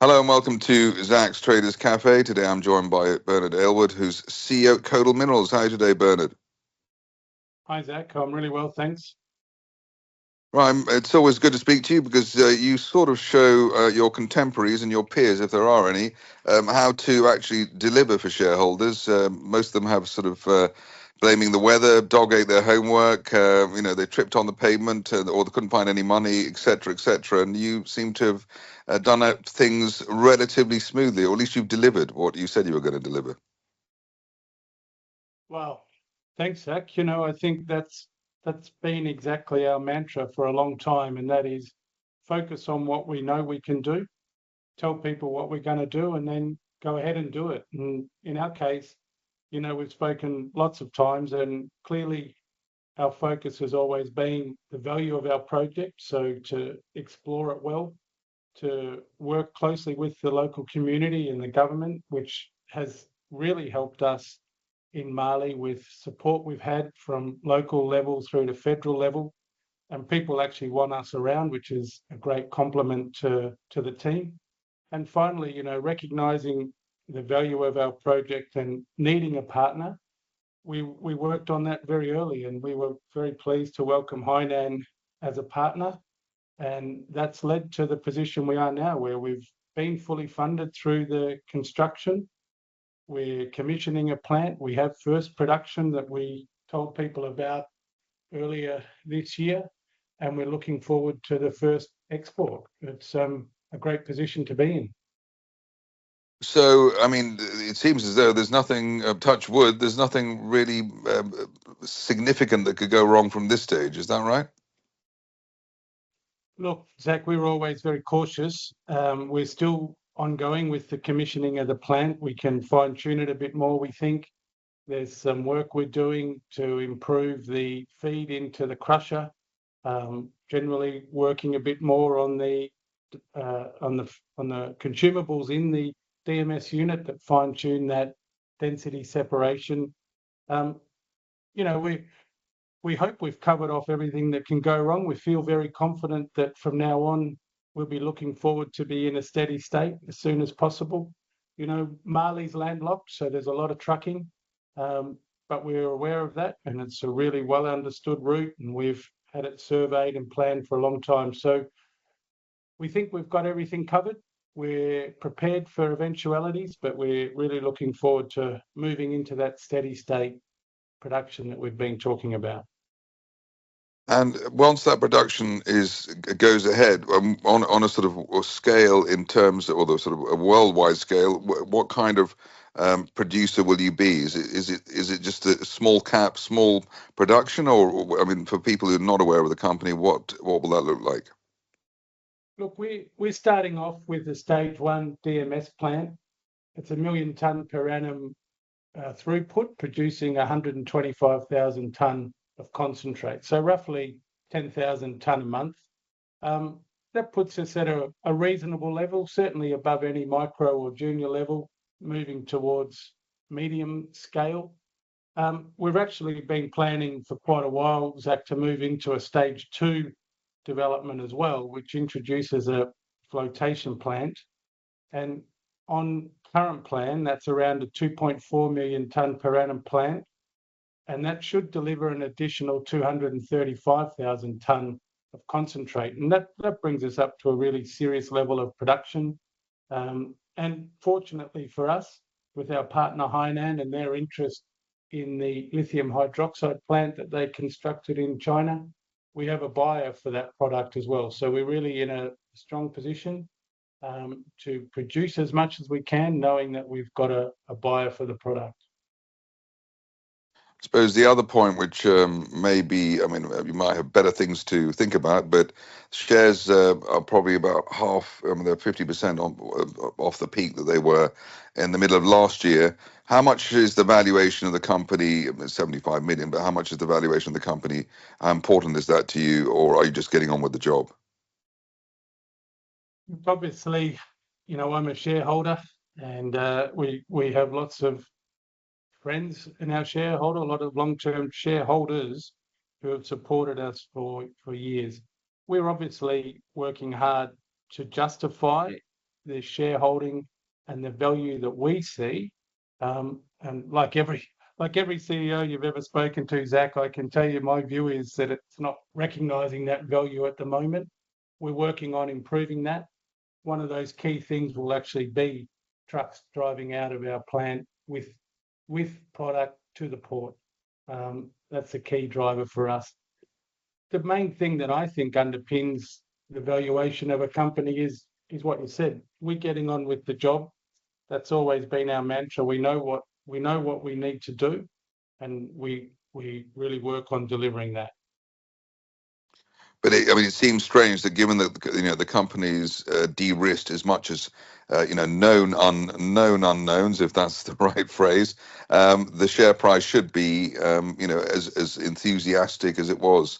Hello and welcome to Zak's Traders Cafe. Today I'm joined by Bernard Aylward, who's CEO at Kodal Minerals. How are you today, Bernard? Hi, Zach. I'm really well, thanks. Right, it's always good to speak to you because you sort of show your contemporaries and your peers, if there are any, how to actually deliver for shareholders. Most of them have sort of blaming the weather, dog ate their homework, they tripped on the pavement or they couldn't find any money, etc., etc. And you seem to have done out things relatively smoothly, or at least you've delivered what you said you were going to deliver. Well, thanks, Zach. I think that's been exactly our mantra for a long time, and that is focus on what we know we can do, tell people what we're going to do, and then go ahead and do it. And in our case, we've spoken lots of times, and clearly our focus has always been the value of our project. So to explore it well, to work closely with the local community and the government, which has really helped us in Mali with support we've had from local level through to federal level. And people actually want us around, which is a great compliment to the team. And finally, recognizing the value of our project and needing a partner, we worked on that very early, and we were very pleased to welcome Hainan as a partner. And that's led to the position we are now, where we've been fully funded through the construction. We're commissioning a plant. We have first production that we told people about earlier this year, and we're looking forward to the first export. It's a great position to be in. So, I mean, it seems as though there's nothing, touch wood, there's nothing really significant that could go wrong from this stage. Is that right? Look, Zach, we were always very cautious. We're still ongoing with the commissioning of the plant. We can fine tune it a bit more, we think. There's some work we're doing to improve the feed into the crusher, generally working a bit more on the consumables in the DMS unit that fine tune that density separation. Um, we hope we've covered off everything that can go wrong. We feel very confident that from now on, we'll be looking forward to be in a steady state as soon as possible. Mali's landlocked, so there's a lot of trucking, but we're aware of that, and it's a really well understood route, and we've had it surveyed and planned for a long time. So we think we've got everything covered. We're prepared for eventualities, but we're really looking forward to moving into that steady state production that we've been talking about. And once that production goes ahead on a sort of scale in terms of, or the sort of a worldwide scale, what kind of producer will you be? Is it just a small cap, small production, or I mean, for people who are not aware of the company, what will that look like? Look, we're starting off with the stage one DMS plant. It's a 1 million tonne per annum throughput, producing 125,000 tonne of concentrate, so roughly 10,000 tonne a month. That puts us at a reasonable level, certainly above any micro or junior level, moving towards medium scale. We've actually been planning for quite a while, Zach, to move into a stage two development as well, which introduces a flotation plant. And on current plan, that's around a 2.4 million tonne per annum plant, and that should deliver an additional 235,000 tonne of concentrate. And that brings us up to a really serious level of production. And fortunately for us, with our partner Hainan and their interest in the lithium hydroxide plant that they constructed in China, we have a buyer for that product as well. So we're really in a strong position to produce as much as we can, knowing that we've got a buyer for the product. I suppose the other point, which may be, I mean, you might have better things to think about, but shares are probably about half, I mean, they're 50% off the peak that they were in the middle of last year. How much is the valuation of the company? It's 75 million, but how much is the valuation of the company? How important is that to you, or are you just getting on with the job? Obviously, I'm a shareholder, and we have lots of friends in our shareholder, a lot of long-term shareholders who have supported us for years. We're obviously working hard to justify the shareholding and the value that we see. And like every CEO you've ever spoken to, Zach, I can tell you my view is that it's not recognising that value at the moment. We're working on improving that. One of those key things will actually be trucks driving out of our plant with product to the port. That's a key driver for us. The main thing that I think underpins the valuation of a company is what you said. We're getting on with the job. That's always been our mantra. We know what we need to do, and we really work on delivering that. But it seems strange that given that the company's de-risked as much as known unknowns, if that's the right phrase, the share price should be as enthusiastic as it was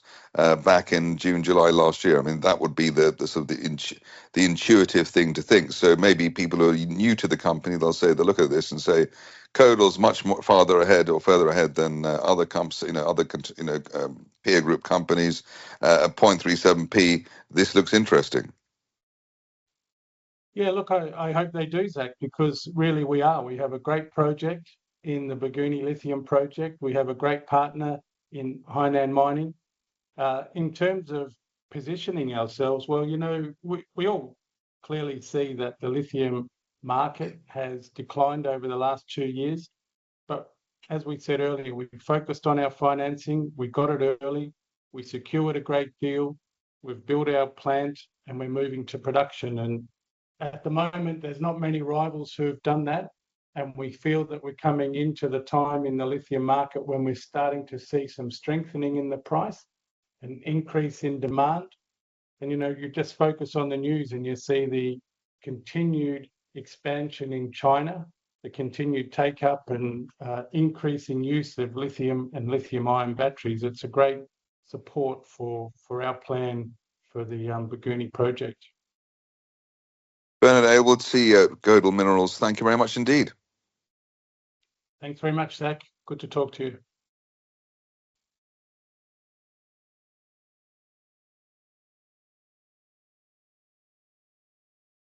back in June, July last year. I mean, that would be the sort of the intuitive thing to think. So maybe people who are new to the company, they'll look at this and say, Kodal's much more further ahead than other peer group companies. At 0.37p, this looks interesting. Yeah, look, I hope they do, Zach, because really we have a great project in the Bougouni Lithium Project. We have a great partner in Hainan Mining. In terms of positioning ourselves, well, we all clearly see that the lithium market has declined over the last 2 years. But as we said earlier, we focused on our financing. We got it early. We secured a great deal. We've built our plant and we're moving to production. And at the moment, there's not many rivals who have done that. And we feel that we're coming into the time in the lithium market when we're starting to see some strengthening in the price, an increase in demand. And, you just focus on the news and you see the continued expansion in China, the continued take up and increasing use of lithium and lithium ion batteries. It's a great support for our plan for the Bougouni project. Bernard Aylward, CEO at Kodal Minerals, thank you very much indeed. Thanks very much, Zach. Good to talk to you.